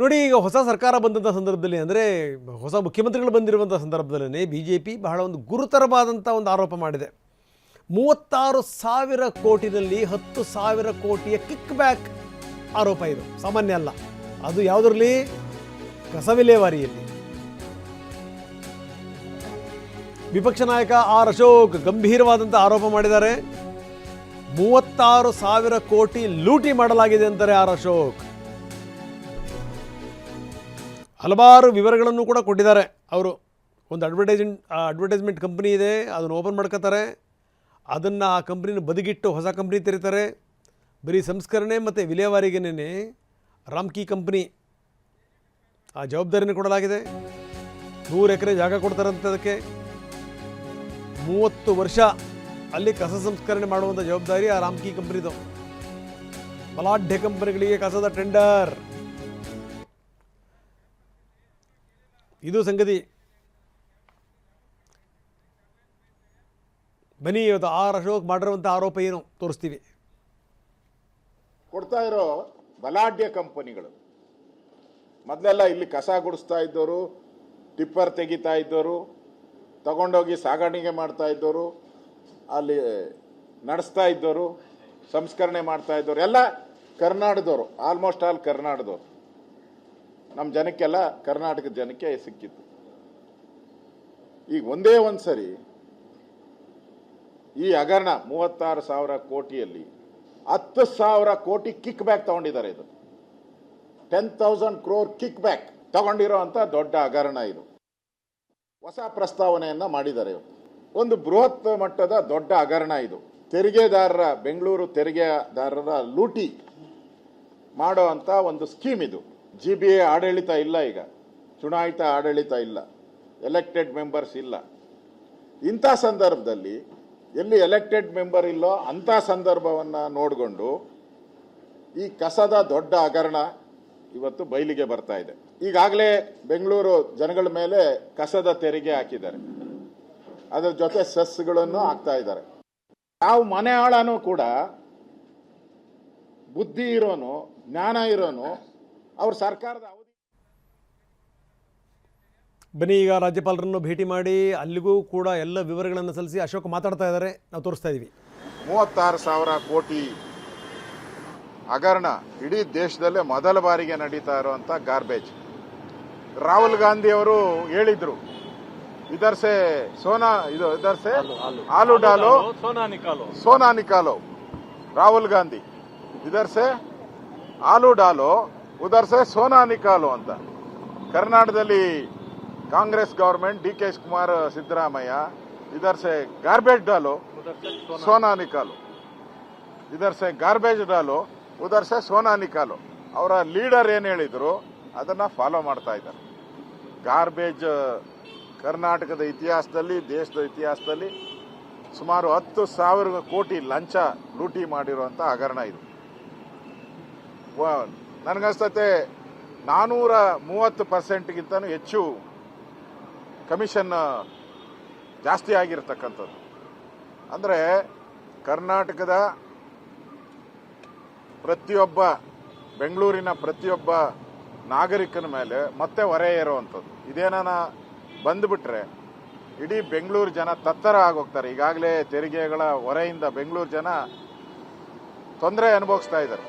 ನೋಡಿ, ಈಗ ಹೊಸ ಸರ್ಕಾರ ಬಂದಂಥ ಸಂದರ್ಭದಲ್ಲಿ, ಅಂದರೆ ಹೊಸ ಮುಖ್ಯಮಂತ್ರಿಗಳು ಬಂದಿರುವಂಥ ಸಂದರ್ಭದಲ್ಲೇ BJP ಬಹಳ ಒಂದು ಗುರುತರವಾದಂಥ ಒಂದು ಆರೋಪ ಮಾಡಿದೆ. 36,000 ಕೋಟಿನಲ್ಲಿ 10,000 ಕೋಟಿಯ ಕಿಕ್ ಬ್ಯಾಕ್ ಆರೋಪ. ಇದು ಸಾಮಾನ್ಯ ಅಲ್ಲ. ಅದು ಯಾವುದರಲ್ಲಿ? ಕಸ ವಿಲೇವಾರಿಯಲ್ಲಿ. ವಿಪಕ್ಷ ನಾಯಕ ಆರ್ ಅಶೋಕ್ ಗಂಭೀರವಾದಂಥ ಆರೋಪ ಮಾಡಿದ್ದಾರೆ. 36,000 ಕೋಟಿ ಲೂಟಿ ಮಾಡಲಾಗಿದೆ ಅಂತಾರೆ ಆರ್ ಅಶೋಕ್. ಹಲವಾರು ವಿವರಗಳನ್ನು ಕೂಡ ಕೊಟ್ಟಿದ್ದಾರೆ ಅವರು. ಒಂದು ಅಡ್ವರ್ಟೈಸ್ಮೆಂಟ್ ಕಂಪ್ನಿ ಇದೆ, ಅದನ್ನು ಓಪನ್ ಮಾಡ್ಕೋತಾರೆ. ಅದನ್ನು ಆ ಕಂಪ್ನಿನ ಬದಿಗಿಟ್ಟು ಹೊಸ ಕಂಪ್ನಿ ತೆರೀತಾರೆ. ಬರೀ ಸಂಸ್ಕರಣೆ ಮತ್ತು ವಿಲೇವಾರಿಗೇನೆ ರಾಮ್ಕಿ ಕಂಪ್ನಿ ಆ ಜವಾಬ್ದಾರಿನ ಕೊಡಲಾಗಿದೆ. 100 ಎಕರೆ ಜಾಗ ಕೊಡ್ತಾರಂತೆ. ಅದಕ್ಕೆ 30 ವರ್ಷ ಅಲ್ಲಿ ಕಸ ಸಂಸ್ಕರಣೆ ಮಾಡುವಂಥ ಜವಾಬ್ದಾರಿ ಆ ರಾಮ್ಕಿ ಕಂಪ್ನಿದು. ಬಲಾಢ್ಯ ಕಂಪನಿಗಳಿಗೆ ಕಸದ ಟೆಂಡರ್. ಇದು ಸಂಗತಿ. ಬನ್ನಿ, ಇವತ್ತು ಆರ್ ಅಶೋಕ್ ಮಾಡಿರುವಂಥ ಆರೋಪ ಏನು ತೋರಿಸ್ತೀವಿ. ಕೊಡ್ತಾ ಇರೋ ಬಲಾಢ್ಯ ಕಂಪನಿಗಳು ಮೊದಲೆಲ್ಲ ಇಲ್ಲಿ ಕಸ ಗುಡಿಸ್ತಾ ಇದ್ದವರು, ಟಿಪ್ಪರ್ ತೆಗಿತಾ ಇದ್ದವರು, ತಗೊಂಡೋಗಿ ಸಾಗಾಣಿಕೆ ಮಾಡ್ತಾ ಇದ್ದವರು, ಅಲ್ಲಿ ನಡೆಸ್ತಾ ಇದ್ದವರು, ಸಂಸ್ಕರಣೆ ಮಾಡ್ತಾ ಇದ್ದವರು ಎಲ್ಲ ಕರ್ನಾಟಕದವರು. ಆಲ್ಮೋಸ್ಟ್ ಆಲ್ ಕರ್ನಾಟಕದವರು. ನಮ್ಮ ಜನಕ್ಕೆಲ್ಲ, ಕರ್ನಾಟಕದ ಜನಕ್ಕೆ ಸಿಕ್ಕಿತ್ತು. ಈಗ ಒಂದೇ ಒಂದು ಸರಿ ಈ ಹಗರಣ 36,000 ಕೋಟಿಯಲ್ಲಿ 10,000 ಕೋಟಿ ಕಿಕ್ ಬ್ಯಾಕ್ ತಗೊಂಡಿದ್ದಾರೆ. ಇದು 10,000 crore ಕಿಕ್ ಬ್ಯಾಕ್ ತಗೊಂಡಿರೋ ಅಂತ ದೊಡ್ಡ ಹಗರಣ. ಇದು ಹೊಸ ಪ್ರಸ್ತಾವನೆಯನ್ನ ಮಾಡಿದ್ದಾರೆ. ಒಂದು ಬೃಹತ್ ಮಟ್ಟದ ದೊಡ್ಡ ಹಗರಣ ಇದು. ತೆರಿಗೆದಾರರ, ಬೆಂಗಳೂರು ತೆರಿಗೆದಾರರ ಲೂಟಿ ಮಾಡೋ ಅಂತ ಒಂದು ಸ್ಕೀಮ್ ಇದು. GBA ಆಡಳಿತ ಇಲ್ಲ, ಈಗ ಚುನಾಯಿತ ಆಡಳಿತ ಇಲ್ಲ, ಎಲೆಕ್ಟೆಡ್ ಮೆಂಬರ್ಸ್ ಇಲ್ಲ. ಇಂಥ ಸಂದರ್ಭದಲ್ಲಿ ಎಲ್ಲಿ ಎಲೆಕ್ಟೆಡ್ ಮೆಂಬರ್ ಇಲ್ಲೋ ಅಂಥ ಸಂದರ್ಭವನ್ನು ನೋಡಿಕೊಂಡು ಈ ಕಸದ ದೊಡ್ಡ ಹಗರಣ ಇವತ್ತು ಬಯಲಿಗೆ ಬರ್ತಾ ಇದೆ. ಈಗಾಗಲೇ ಬೆಂಗಳೂರು ಜನಗಳ ಮೇಲೆ ಕಸದ ತೆರಿಗೆ ಹಾಕಿದ್ದಾರೆ. ಅದರ ಜೊತೆ ಸೆಸ್ಗಳನ್ನು ಹಾಕ್ತಾ ಇದ್ದಾರೆ. ನಾವು ಮನೆ ಆಳನೂ ಕೂಡ ಬುದ್ಧಿ ಇರೋನು, ಜ್ಞಾನ ಇರೋನು ಅವ್ರ ಸರ್ಕಾರದ ಅವಧಿ. ಬನ್ನಿ, ಈಗ ರಾಜ್ಯಪಾಲರನ್ನು ಭೇಟಿ ಮಾಡಿ ಅಲ್ಲಿಗೂ ಕೂಡ ಎಲ್ಲ ವಿವರಗಳನ್ನು ಸಲ್ಲಿಸಿ ಅಶೋಕ್ ಮಾತಾಡ್ತಾ ಇದ್ದಾರೆ. ನಾವು ತೋರಿಸ್ತಾ ಇದ್ದೀವಿ. 36,000 ಕೋಟಿ ಹಗರಣ ಇಡೀ ದೇಶದಲ್ಲೇ ಮೊದಲ ಬಾರಿಗೆ ನಡೀತಾ ಇರುವಂತ ಗಾರ್ಬೇಜ್. ರಾಹುಲ್ ಗಾಂಧಿ ಅವರು ಹೇಳಿದ್ರು, ಇದರ್ಸೆ ಸೋನಾ, ಇದು ಇದರ್ಸೆ ಆಲೂ ಡಾಲೋ ಸೋನಾ ನಿಕಾಲೋ. ರಾಹುಲ್ ಗಾಂಧಿ ಇದರ್ಸೆ ಆಲೂ ಡಾಲೋ ಉದರ್ಸೆ ಸೋನಾ ನಿಕಾಲೋ ಅಂತ. ಕರ್ನಾಟಕದಲ್ಲಿ ಕಾಂಗ್ರೆಸ್ ಗವರ್ಮೆಂಟ್, DK ಶಿವಕುಮಾರ್, ಸಿದ್ದರಾಮಯ್ಯ, ಇದರ್ಸೆ ಗಾರ್ಬೇಜ್ ಡಾಲೋ ಸೋನಾ ನಿಕಾಲೋ, ಇದರ್ಸೆ ಗಾರ್ಬೇಜ್ ಡಾಲೋ ಉದರ್ಸೆ ಸೋನಾ ನಿಕಾಲೋ. ಅವರ ಲೀಡರ್ ಏನ್ ಹೇಳಿದ್ರು ಅದನ್ನ ಫಾಲೋ ಮಾಡ್ತಾ ಇದ್ದಾರೆ. ಗಾರ್ಬೇಜ್ ಕರ್ನಾಟಕದ ಇತಿಹಾಸದಲ್ಲಿ, ದೇಶದ ಇತಿಹಾಸದಲ್ಲಿ ಸುಮಾರು 10,000 ಕೋಟಿ ಲಂಚ ಲೂಟಿ ಮಾಡಿರುವಂತ ಹಗರಣ ಇದು. ನನಗನ್ಸ್ತತೆ 430%ಗಿಂತನೂ ಹೆಚ್ಚು ಕಮಿಷನ್ ಜಾಸ್ತಿ ಆಗಿರ್ತಕ್ಕಂಥದ್ದು. ಅಂದರೆ ಕರ್ನಾಟಕದ ಪ್ರತಿಯೊಬ್ಬ, ಬೆಂಗಳೂರಿನ ಪ್ರತಿಯೊಬ್ಬ ನಾಗರಿಕನ ಮೇಲೆ ಮತ್ತೆ ಹೊರೆ ಏರುವಂಥದ್ದು. ಇದೇನಾನ ಬಂದುಬಿಟ್ರೆ ಇಡೀ ಬೆಂಗಳೂರು ಜನ ತತ್ತರ ಆಗೋಗ್ತಾರೆ. ಈಗಾಗಲೇ ತೆರಿಗೆಗಳ ಹೊರೆಯಿಂದ ಬೆಂಗಳೂರು ಜನ ತೊಂದರೆ ಅನುಭವಿಸ್ತಾ ಇದ್ದಾರೆ.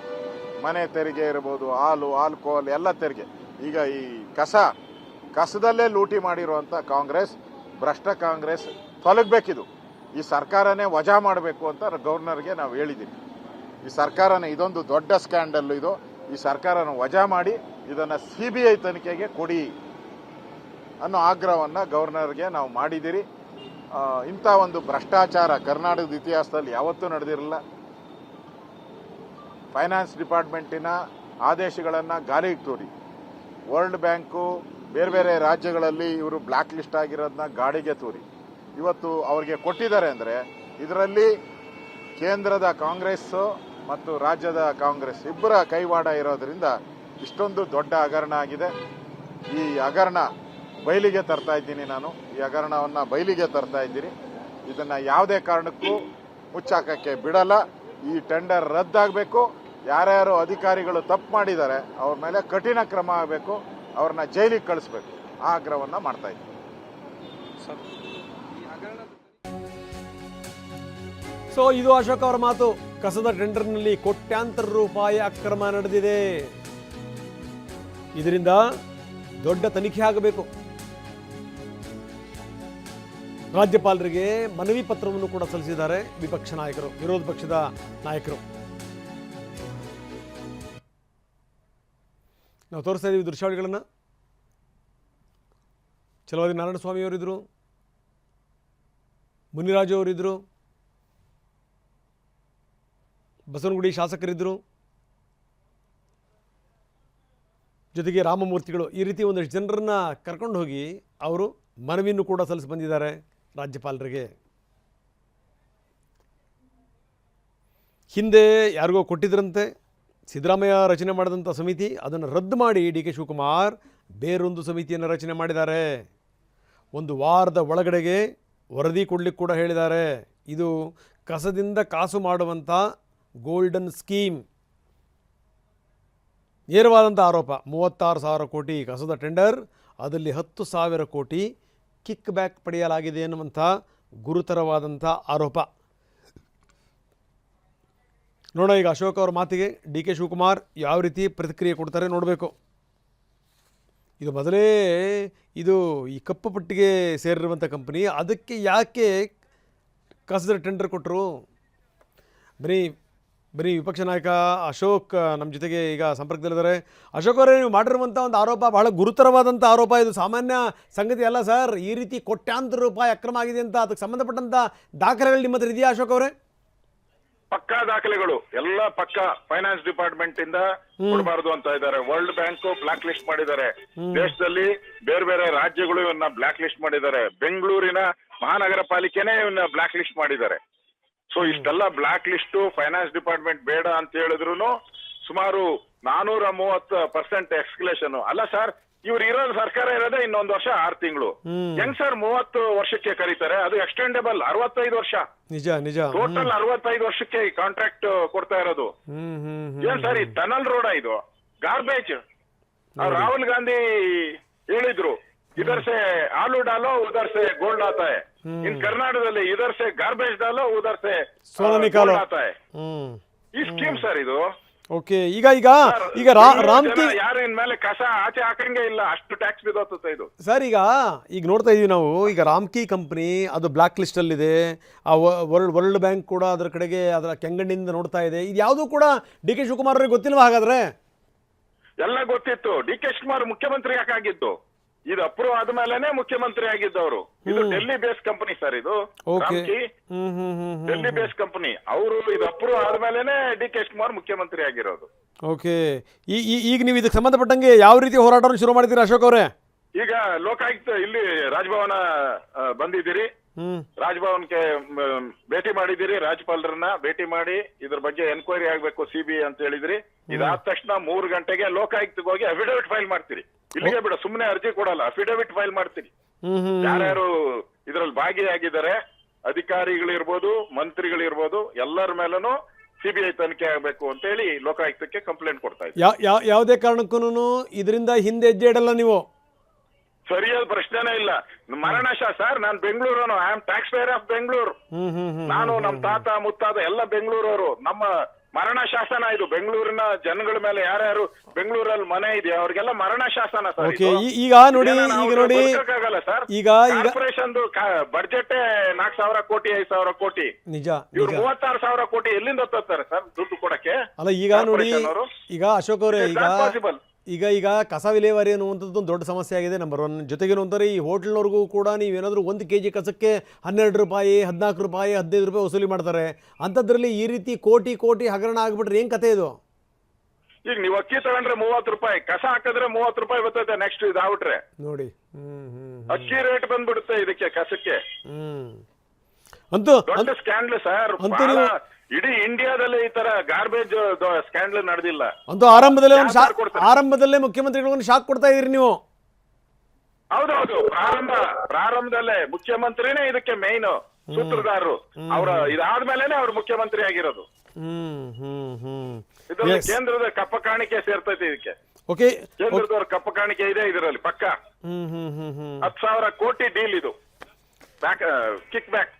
ಮನೆ ತೆರಿಗೆ ಇರ್ಬೋದು, ಹಾಲು, ಆಲ್ಕೋಹಾಲ್ ಎಲ್ಲ ತೆರಿಗೆ. ಈಗ ಈ ಕಸದಲ್ಲೇ ಲೂಟಿ ಮಾಡಿರುವಂತ ಕಾಂಗ್ರೆಸ್, ಭ್ರಷ್ಟ ಕಾಂಗ್ರೆಸ್ ತೊಲಗಬೇಕಿದು. ಈ ಸರ್ಕಾರನೇ ವಜಾ ಮಾಡಬೇಕು ಅಂತ ಗವರ್ನರ್ಗೆ ನಾವು ಹೇಳಿದ್ದೀವಿ. ಈ ಸರ್ಕಾರನ, ಇದೊಂದು ದೊಡ್ಡ ಸ್ಕ್ಯಾಂಡಲ್ ಇದು. ಈ ಸರ್ಕಾರನ ವಜಾ ಮಾಡಿ ಇದನ್ನ CBI ತನಿಖೆಗೆ ಕೊಡಿ ಅನ್ನೋ ಆಗ್ರಹವನ್ನ ಗವರ್ನರ್ಗೆ ನಾವು ಮಾಡಿದ್ದೀರಿ. ಇಂಥ ಒಂದು ಭ್ರಷ್ಟಾಚಾರ ಕರ್ನಾಟಕದ ಇತಿಹಾಸದಲ್ಲಿ ಯಾವತ್ತೂ ನಡೆದಿರಲಿಲ್ಲ. ಫೈನಾನ್ಸ್ ಡಿಪಾರ್ಟ್ಮೆಂಟಿನ ಆದೇಶಗಳನ್ನು ಗಾಳಿಗೆ ತೋರಿ, ವರ್ಲ್ಡ್ ಬ್ಯಾಂಕು, ಬೇರೆ ಬೇರೆ ರಾಜ್ಯಗಳಲ್ಲಿ ಇವರು ಬ್ಲಾಕ್ ಲಿಸ್ಟ್ ಆಗಿರೋದನ್ನ ಗಾಡಿಗೆ ತೋರಿ ಇವತ್ತು ಅವ್ರಿಗೆ ಕೊಟ್ಟಿದ್ದಾರೆ. ಅಂದರೆ ಇದರಲ್ಲಿ ಕೇಂದ್ರದ ಕಾಂಗ್ರೆಸ್ ಮತ್ತು ರಾಜ್ಯದ ಕಾಂಗ್ರೆಸ್ ಇಬ್ಬರ ಕೈವಾಡ ಇರೋದ್ರಿಂದ ಇಷ್ಟೊಂದು ದೊಡ್ಡ ಹಗರಣ ಆಗಿದೆ. ಈ ಹಗರಣ ಬಯಲಿಗೆ ತರ್ತಾ ಇದ್ದೀನಿ ನಾನು. ಈ ಹಗರಣವನ್ನು ಬಯಲಿಗೆ ತರ್ತಾ ಇದ್ದೀನಿ. ಇದನ್ನು ಯಾವುದೇ ಕಾರಣಕ್ಕೂ ಮುಚ್ಚಾಕಕ್ಕೆ ಬಿಡಲ್ಲ. ಈ ಟೆಂಡರ್ ರದ್ದಾಗಬೇಕು. ಯಾರ್ಯಾರು ಅಧಿಕಾರಿಗಳು ತಪ್ಪು ಮಾಡಿದ್ದಾರೆ ಅವ್ರ ಮೇಲೆ ಕಠಿಣ ಕ್ರಮ ಆಗಬೇಕು, ಅವ್ರನ್ನ ಜೈಲಿಗೆ ಕಳಿಸ್ಬೇಕು, ಆ ಆಗ್ರಹವನ್ನ ಮಾಡ್ತಾ ಇದ್ದೀವಿ. ಸೊ ಇದು ಅಶೋಕ್ ಅವರ ಮಾತು. ಕಸದ ಟೆಂಡರ್ನಲ್ಲಿ ಕೋಟ್ಯಾಂತರ ರೂಪಾಯಿ ಅಕ್ರಮ ನಡೆದಿದೆ, ಇದರಿಂದ ದೊಡ್ಡ ತನಿಖೆ ಆಗಬೇಕು. ರಾಜ್ಯಪಾಲರಿಗೆ ಮನವಿ ಪತ್ರವನ್ನು ಕೂಡ ಸಲ್ಲಿಸಿದ್ದಾರೆ ವಿಪಕ್ಷ ನಾಯಕರು, ವಿರೋಧ ಪಕ್ಷದ ನಾಯಕರು. ನಾವು ತೋರಿಸ್ತಾ ಇದ್ದೀವಿ ದೃಶ್ಯಾವಳಿಗಳನ್ನು. ಛಲವಾದಿ ನಾರಾಯಣಸ್ವಾಮಿ ಅವರಿದ್ದರು, ಮುನಿರಾಜು ಅವರಿದ್ದರು, ಬಸವನಗುಡಿ ಶಾಸಕರಿದ್ದರು, ಜೊತೆಗೆ ರಾಮಮೂರ್ತಿಗಳು. ಈ ರೀತಿ ಒಂದಷ್ಟು ಜನರನ್ನ ಕರ್ಕೊಂಡು ಹೋಗಿ ಅವರು ಮನವಿಯನ್ನು ಕೂಡ ಸಲ್ಲಿಸಿ ಬಂದಿದ್ದಾರೆ ರಾಜ್ಯಪಾಲರಿಗೆ. ಹಿಂದೆ ಯಾರಿಗೋ ಕೊಟ್ಟಿದ್ರಂತೆ ಸಿದ್ದರಾಮಯ್ಯ ರಚನೆ ಮಾಡಿದಂಥ ಸಮಿತಿ, ಅದನ್ನು ರದ್ದು ಮಾಡಿ ಡಿ ಕೆ ಶಿವಕುಮಾರ್ ಬೇರೊಂದು ಸಮಿತಿಯನ್ನು ರಚನೆ ಮಾಡಿದ್ದಾರೆ. ಒಂದು ವಾರದ ಒಳಗಡೆಗೆ ವರದಿ ಕೊಡಲಿಕ್ಕೆ ಕೂಡ ಹೇಳಿದ್ದಾರೆ. ಇದು ಕಸದಿಂದ ಕಾಸು ಮಾಡುವಂಥ ಗೋಲ್ಡನ್ ಸ್ಕೀಮ್. ನೇರವಾದಂಥ ಆರೋಪ. 36,000 ಕೋಟಿ ಕಸದ ಟೆಂಡರ್, ಅದರಲ್ಲಿ 10,000 ಕೋಟಿ ಕಿಕ್ ಬ್ಯಾಕ್ ಪಡೆಯಲಾಗಿದೆ ಎನ್ನುವಂಥ ಗುರುತರವಾದಂಥ ಆರೋಪ. ನೋಡೋಣ ಈಗ ಅಶೋಕ್ ಅವರ ಮಾತಿಗೆ ಡಿ ಕೆ ಶಿವಕುಮಾರ್ ಯಾವ ರೀತಿ ಪ್ರತಿಕ್ರಿಯೆ ಕೊಡ್ತಾರೆ ನೋಡಬೇಕು. ಇದು ಮೊದಲೇ ಇದು ಈ ಕಪ್ಪು ಪಟ್ಟಿಗೆ ಸೇರಿರುವಂಥ ಕಂಪನಿ, ಅದಕ್ಕೆ ಯಾಕೆ ಕಸದ ಟೆಂಡರ್ ಕೊಟ್ಟರು? ಬರೀ ವಿಪಕ್ಷ ನಾಯಕ ಅಶೋಕ್ ನಮ್ಮ ಜೊತೆಗೆ ಈಗ ಸಂಪರ್ಕದಲ್ಲಿದ್ದಾರೆ. ಅಶೋಕ್ ಅವರೇ, ನೀವು ಮಾಡಿರುವಂಥ ಒಂದು ಆರೋಪ ಬಹಳ ಗುರುತರವಾದಂಥ ಆರೋಪ. ಇದು ಸಾಮಾನ್ಯ ಸಂಗತಿ ಅಲ್ಲ ಸರ್. ಈ ರೀತಿ ಕೋಟ್ಯಾಂತರ ರೂಪಾಯಿ ಅಕ್ರಮ ಆಗಿದೆ ಅಂತ ಅದಕ್ಕೆ ಸಂಬಂಧಪಟ್ಟಂಥ ದಾಖಲೆಗಳು ನಿಮ್ಮ ಹತ್ರ ಇದೆಯಾ ಅಶೋಕ್ ಅವರೇ? ಪಕ್ಕಾ ದಾಖಲೆಗಳು ಎಲ್ಲ ಪಕ್ಕಾ. ಫೈನಾನ್ಸ್ ಡಿಪಾರ್ಟ್ಮೆಂಟ್ ಇಂದ ಕೊಡಬಾರದು ಅಂತ ಇದ್ದಾರೆ. ವರ್ಲ್ಡ್ ಬ್ಯಾಂಕ್ ಬ್ಲಾಕ್ ಲಿಸ್ಟ್ ಮಾಡಿದ್ದಾರೆ. ದೇಶದಲ್ಲಿ ಬೇರೆ ಬೇರೆ ರಾಜ್ಯಗಳು ಇವನ್ನ ಬ್ಲಾಕ್ ಲಿಸ್ಟ್ ಮಾಡಿದ್ದಾರೆ. ಬೆಂಗಳೂರಿನ ಮಹಾನಗರ ಪಾಲಿಕೆನೇ ಇವನ್ನ ಬ್ಲಾಕ್ ಲಿಸ್ಟ್ ಮಾಡಿದ್ದಾರೆ. ಸೊ ಇಷ್ಟೆಲ್ಲ ಬ್ಲಾಕ್ ಲಿಸ್ಟ್ ಫೈನಾನ್ಸ್ ಡಿಪಾರ್ಟ್ಮೆಂಟ್ ಬೇಡ ಅಂತ ಹೇಳಿದ್ರು ಸುಮಾರು 430% ಎಕ್ಸ್ಕಲೇಷನ್. ಅಲ್ಲ ಸರ್, ಇವ್ರು ಇರೋದು ಸರ್ಕಾರ ಇರೋದೇ ಇನ್ನೊಂದು ವರ್ಷ 6 ತಿಂಗಳು. ಹೆಂಗ್ ಸರ್ 30 ವರ್ಷಕ್ಕೆ ಕರೀತಾರೆ? ಅದು ಎಕ್ಸ್ಟೆಂಡೇಬಲ್ 65 ವರ್ಷ. ನಿಜ ಟೋಟಲ್ 65 ವರ್ಷಕ್ಕೆ ಕಾಂಟ್ರಾಕ್ಟ್ ಕೊಡ್ತಾ ಇರೋದು. ಏನ್ ಸರ್ ಈ ಟನಲ್ ರೋಡ? ಇದು ಗಾರ್ಬೇಜ್. ರಾಹುಲ್ ಗಾಂಧಿ ಹೇಳಿದ್ರು, इधर से आलू डालो उधर से गोल्ड आता है. इन कर्नाटकದಲ್ಲಿ इधर से गार्बेज डालो उधर से सोना निकालो आता है. ಈ ಸ್ಕೀಮ್ ಸರ್ ಇದು. ಓಕೆ, ಈಗ ರಾಮ್ಕಿ ಯಾರು ಇನ್ಮೇಲೆ ಕಸ ಆಚೆ ಹಾಕಂಗೆ ಇಲ್ಲ, ಅಷ್ಟು ಟ್ಯಾಕ್ಸ್ ಬಿದ್ದೋಗುತ್ತೆ ಇದು ಸರ್. ಈಗ ನೋಡ್ತಾ ಇದೀವಿ ನಾವು, ಈಗ ರಾಮ್ಕಿ ಕಂಪ್ನಿ ಅದು ಬ್ಲಾಕ್ ಲಿಸ್ಟ್ ಅಲ್ಲಿದೆ. ಆ ವರ್ಲ್ಡ್ ಬ್ಯಾಂಕ್ ಕೂಡ ಅದರ ಕಡೆಗೆ ಅದರ ಕೆಂಗಣ್ಣಿಂದ ನೋಡ್ತಾ ಇದೆ. ಇದು ಯಾವುದೂ ಕೂಡ ಡಿ ಕೆ ಶಿವಕುಮಾರ್ ಅವರಿಗೆ ಗೊತ್ತಿಲ್ವಾ ಹಾಗಾದ್ರೆ? ಎಲ್ಲ ಗೊತ್ತಿತ್ತು. ಡಿ ಕೆ ಶಿವಕುಮಾರ್ ಮುಖ್ಯಮಂತ್ರಿ ಯಾಕಾಗಿದ್ದು? ಇದು ಅಪ್ರೂವ್ ಆದ್ಮೇಲೆನೆ ಮುಖ್ಯಮಂತ್ರಿ ಆಗಿದ್ದವರು. ಇದು ಡೆಲ್ಲಿ ಬೇಸ್ ಕಂಪನಿ ಸರ್. ಇದು ರಾಮ್ಕಿ ಡೆಲ್ಲಿ ಬೇಸ್ ಕಂಪನಿ. ಅವರು ಇದು ಅಪ್ರೂವ್ ಆದ್ಮೇಲೆನೆ ಡಿ ಕೆ ಶಿವಕುಮಾರ್ ಮುಖ್ಯಮಂತ್ರಿ ಆಗಿರೋದು. ಓಕೆ, ಈಗ ನೀವು ಇದಕ್ಕೆ ಸಂಬಂಧಪಟ್ಟಂಗೆ ಯಾವ ರೀತಿ ಹೋರಾಟವನ್ನು ಶುರು ಮಾಡಿದ್ದೀರಾ ಅಶೋಕ್ ಅವರೇ? ಈಗ ಲೋಕಾಯುಕ್ತ ಇಲ್ಲಿ ರಾಜಭವನ ಬಂದಿದ್ದೀರಿ. ರಾಜಭವನ್ಗೆ ಭೇಟಿ ಮಾಡಿದಿರಿ. ರಾಜ್ಯಪಾಲರನ್ನ ಭೇಟಿ ಮಾಡಿ ಇದ್ರ ಬಗ್ಗೆ ಎನ್ಕ್ವೈರಿ ಆಗ್ಬೇಕು ಸಿಬಿಐ ಅಂತ ಹೇಳಿದ್ರಿ. ಇದಾದ ತಕ್ಷಣ 3 ಗಂಟೆಗೆ ಲೋಕಾಯುಕ್ತಕ್ಕೆ ಹೋಗಿ ಅಫಿಡವಿಟ್ ಫೈಲ್ ಮಾಡ್ತೀರಿ. ಇಲ್ಲಿಗೆ ಬಿಡ, ಸುಮ್ಮನೆ ಅರ್ಜಿ ಕೊಡಲ್ಲ, ಅಫಿಡವಿಟ್ ಫೈಲ್ ಮಾಡ್ತೀರಿ. ಯಾರ್ಯಾರು ಇದ್ರಲ್ಲಿ ಭಾಗಿಯಾಗಿದ್ದಾರೆ, ಅಧಿಕಾರಿಗಳಿರ್ಬೋದು, ಮಂತ್ರಿಗಳಿರ್ಬೋದು, ಎಲ್ಲರ ಮೇಲೂ ಸಿಬಿಐ ತನಿಖೆ ಆಗ್ಬೇಕು ಅಂತ ಹೇಳಿ ಲೋಕಾಯುಕ್ತಕ್ಕೆ ಕಂಪ್ಲೇಂಟ್ ಕೊಡ್ತಾ ಇದ್ದೀವಿ. ಯಾವುದೇ ಕಾರಣಕ್ಕೂ ಇದರಿಂದ ಹಿಂದೆ ಹೆಜ್ಜೆ ಇಡಲ್ಲ ನೀವು? ಸರಿಯಾದ ಪ್ರಶ್ನೆನೇ ಇಲ್ಲ. ಮರಣಶ ಸರ್, ನಾನು ಬೆಂಗಳೂರನು. I am taxpayer of Bengaluru. ನಾನು, ನಮ್ಮ ತಾತ ಮುತ್ತಾತ ಎಲ್ಲ ಬೆಂಗಳೂರವರು. ನಮ್ಮ ಮರಣ ಶಾಸನ ಇದು. ಬೆಂಗಳೂರಿನ ಜನಗಳ ಮೇಲೆ ಯಾರ್ಯಾರು ಬೆಂಗಳೂರಲ್ಲಿ ಮನೆ ಇದೆ ಅವ್ರಿಗೆಲ್ಲ ಮರಣ ಶಾಸನ ಸರ್. ಈಗ ನೋಡಿ ಸರ್, ಈಗ ಕಾರ್ಪೊರೇಷನ್ ಬಡ್ಜೆಟ್ 4,000 ಕೋಟಿ 5,000 ಕೋಟಿ. ನಿಜ. ಇವ್ರು 36,000 ಕೋಟಿ ಎಲ್ಲಿಂದ ತರ್ತಾರೆ ಸರ್ ದುಡ್ಡು ಕೊಡಕ್ಕೆ? ಅಲ್ಲ, ಈಗ ನೋಡಿ, ಈಗ ಅಶೋಕ್ ಅವರೇ, ಈಗ ಕಸ ವಿಲೇವಾರಿ ಅನ್ನುವಂಥದ್ದು ಒಂದು ದೊಡ್ಡ ಸಮಸ್ಯೆ ಆಗಿದೆ. ನಂಬರ್ 1. ಜೊತೆಗೇನು ಅಂತಾರೆ, ಈ ಹೋಟೆಲ್ನವ್ರಿಗೂ ಕೂಡ ನೀವೇನಾದರೂ 1 kg ಕಸಕ್ಕೆ 12 ರೂಪಾಯಿ 14 ರೂಪಾಯಿ 15 ರೂಪಾಯಿ ವಸೂಲಿ ಮಾಡ್ತಾರೆ. ಅಂಥದ್ರಲ್ಲಿ ಈ ರೀತಿ ಕೋಟಿ ಹಗರಣ ಆಗ್ಬಿಟ್ರೆ ಏನ್ ಕತೆ ಇದು? ಈಗ ನೀವು ಅಕ್ಕಿ ತಗೊಂಡ್ರೆ 30 ರೂಪಾಯಿ, ಕಸ ಹಾಕಿದ್ರೆ 30 ರೂಪಾಯಿ ಬರ್ತದೆ. ನೆಕ್ಸ್ಟ್ ಇದಾಗ್ಬಿಟ್ರೆ ನೋಡಿ, ಅಕ್ಕಿ ರೇಟ್ ಬಂದ್ಬಿಡುತ್ತೆ ಇದಕ್ಕೆ, ಕಸಕ್ಕೆ. ಅಂತೂ ದೊಡ್ಡ ಸ್ಕ್ಯಾಂಡಲ್ ಸರ್. ಇಡೀ ಇಂಡಿಯಾದಲ್ಲಿ ಈ ತರ ಗಾರ್ಬೇಜ್ ಸ್ಕ್ಯಾಂಡಲ್ ನಡೆದಿಲ್ಲ. ಅಂತೂ ಆರಂಭದಲ್ಲೇ ಮುಖ್ಯಮಂತ್ರಿಗಳು ಶಾಕ್ ಕೊಡ್ತಾ ಇದೀರಿ ನೀವು. ಹೌದೌದು, ಪ್ರಾರಂಭದಲ್ಲೇ ಮುಖ್ಯಮಂತ್ರಿನೇ ಇದಕ್ಕೆ ಮೇನ್ ಸೂತ್ರಧಾರರು. ಇದಾದ್ಮೇಲೆನೆ ಅವ್ರು ಮುಖ್ಯಮಂತ್ರಿ ಆಗಿರೋದು. ಇದರಲ್ಲಿ Yes. ಕೇಂದ್ರದ ಕಪ್ಪ ಕಾಣಿಕೆ ಸೇರ್ತೈತಿ ಇದಕ್ಕೆ. ಓಕೆ. ಕೇಂದ್ರದವ್ರ ಕಪ್ಪ ಕಾಣಿಕೆ ಇದೆ ಇದರಲ್ಲಿ ಪಕ್ಕ. 10,000 ಕೋಟಿ ಡೀಲ್ ಇದು, back kick back.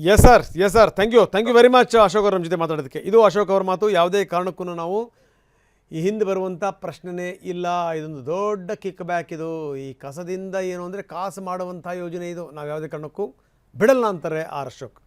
Yes sir thank you very much Ashok ಅವ್ರ ನಮ್ಮ ಜೊತೆ ಮಾತಾಡೋದಕ್ಕೆ. ಇದು ಅಶೋಕ್ ಅವ್ರ ಮಾತು. ಯಾವುದೇ ಕಾರಣಕ್ಕೂ ನಾವು ಈ ಹಿಂದೆ ಬರುವಂಥ ಪ್ರಶ್ನೆನೇ ಇಲ್ಲ. ಇದೊಂದು ದೊಡ್ಡ ಕಿಕ್ ಬ್ಯಾಕ್. ಇದು ಈ ಕಸದಿಂದ ಏನು ಅಂದರೆ ಕಾಸು ಮಾಡುವಂಥ ಯೋಜನೆ ಇದು. ನಾವು ಯಾವುದೇ ಕಾರಣಕ್ಕೂ ಬಿಡಲ್ಲ ಅಂತಾರೆ ಆರ್ ಅಶೋಕ್.